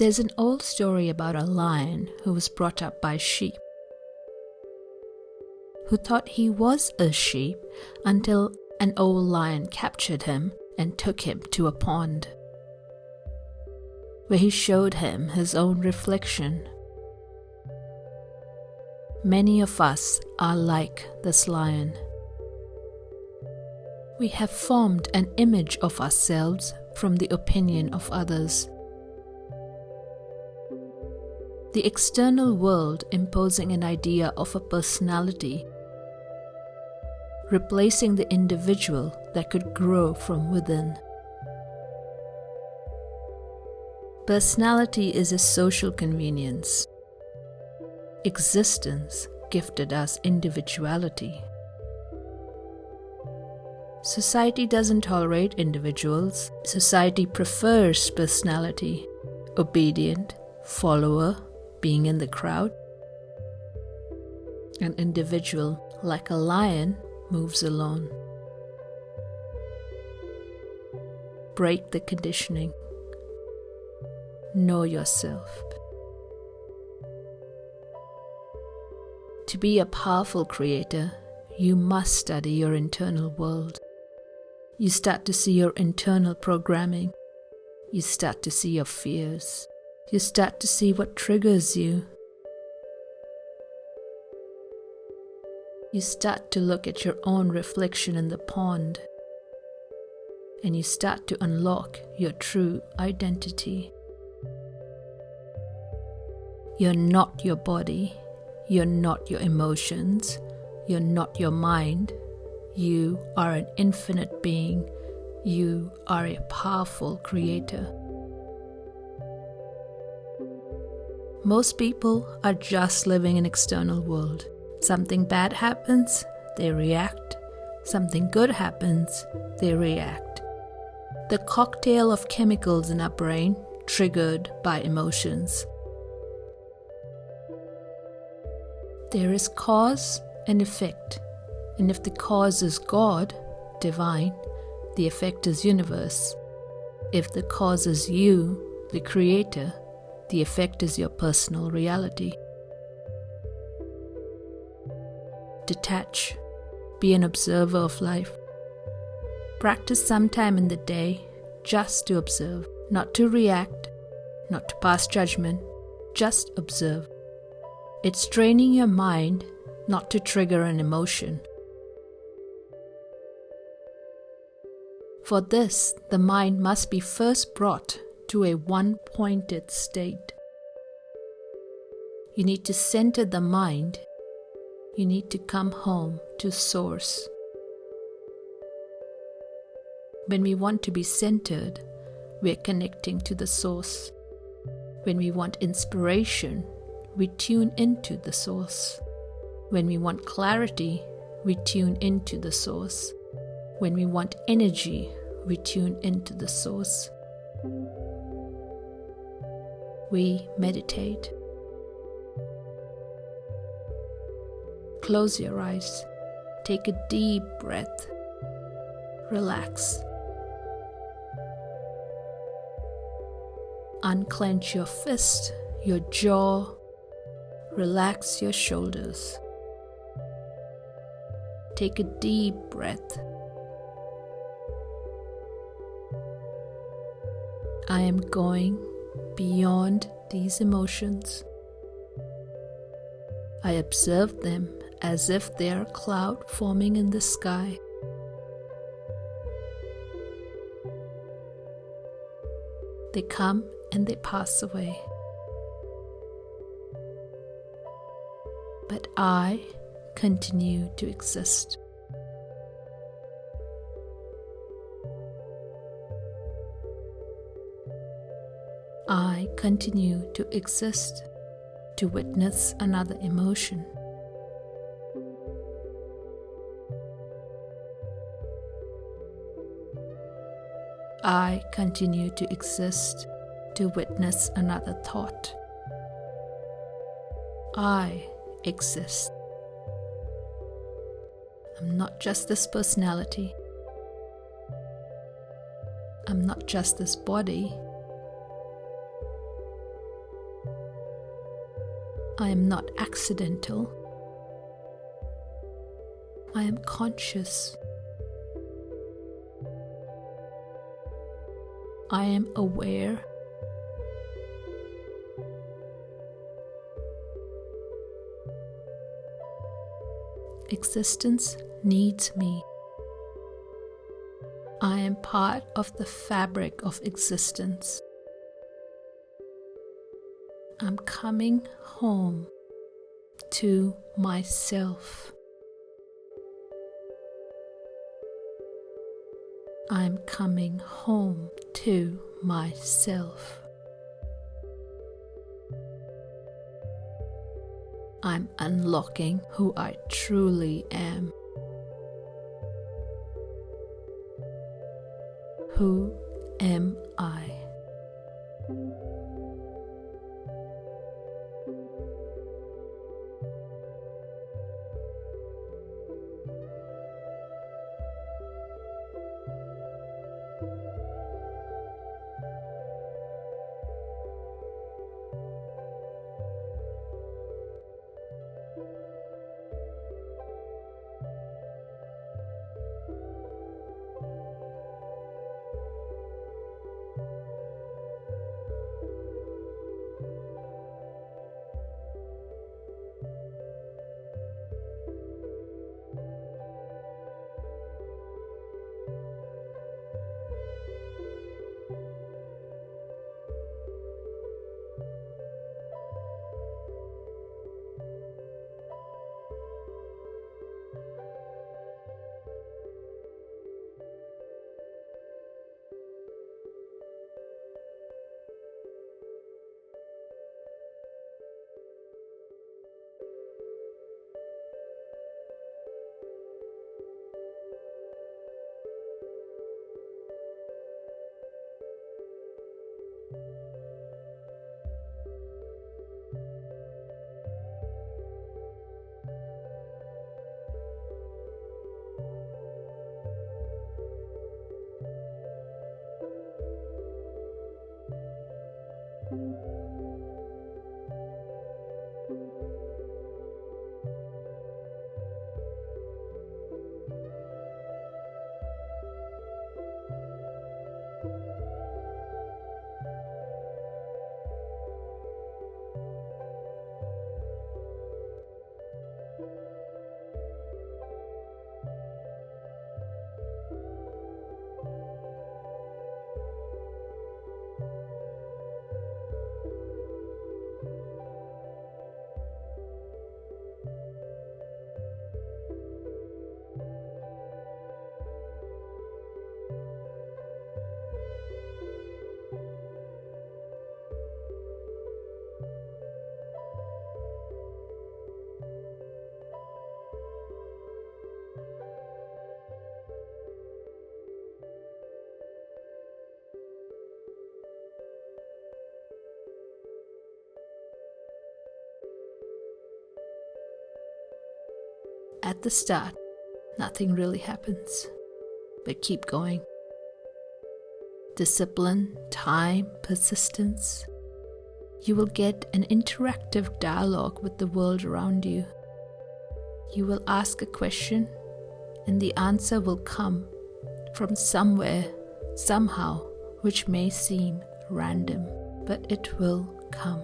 There's an old story about a lion who was brought up by sheep, who thought he was a sheep until an old lion captured him and took him to a pond, where he showed him his own reflection. Many of us are like this lion. We have formed an image of ourselves from the opinion of others. The external world imposing an idea of a personality, replacing the individual that could grow from within. Personality is a social convenience. Existence gifted us individuality. Society doesn't tolerate individuals. Society prefers personality, obedient, follower, being in the crowd. An individual, like a lion, moves alone. Break the conditioning. Know yourself. To be a powerful creator, you must study your internal world. You start to see your internal programming. You start to see your fears. You start to see what triggers you. You start to look at your own reflection in the pond, and you start to unlock your true identity. You're not your body. You're not your emotions. You're not your mind. You are an infinite being. You are a powerful creator. Most people are just living in an external world. Something bad happens, they react. Something good happens, they react. The cocktail of chemicals in our brain triggered by emotions. There is cause and effect, and if the cause is God, divine, the effect is universe. If the cause is you, the creator, the effect is your personal reality. Detach. Be an observer of life. Practice some time in the day just to observe, not to react, not to pass judgment, just observe. It's training your mind not to trigger an emotion. For this, the mind must be first brought to a one-pointed state. You need to center the mind. You need to come home to source. When we want to be centered, we're connecting to the source. When we want inspiration, we tune into the source. When we want clarity, we tune into the source. When we want energy, we tune into the source. We meditate. Close your eyes. Take a deep breath. Relax. Unclench your fist, your jaw. Relax your shoulders. Take a deep breath. I am going beyond these emotions. I observe them as if they are a cloud forming in the sky. They come and they pass away. But I continue to exist. I continue to exist to witness another emotion. I continue to exist to witness another thought. I exist. I'm not just this personality. I'm not just this body. I am not accidental. I am conscious. I am aware. Existence needs me. I am part of the fabric of existence. I'm coming home to myself. I'm coming home to myself. I'm unlocking who I truly am. Who am I? At the start, nothing really happens, but keep going. Discipline, time, persistence. You will get an interactive dialogue with the world around you. You will ask a question, and the answer will come from somewhere, somehow, which may seem random, but it will come.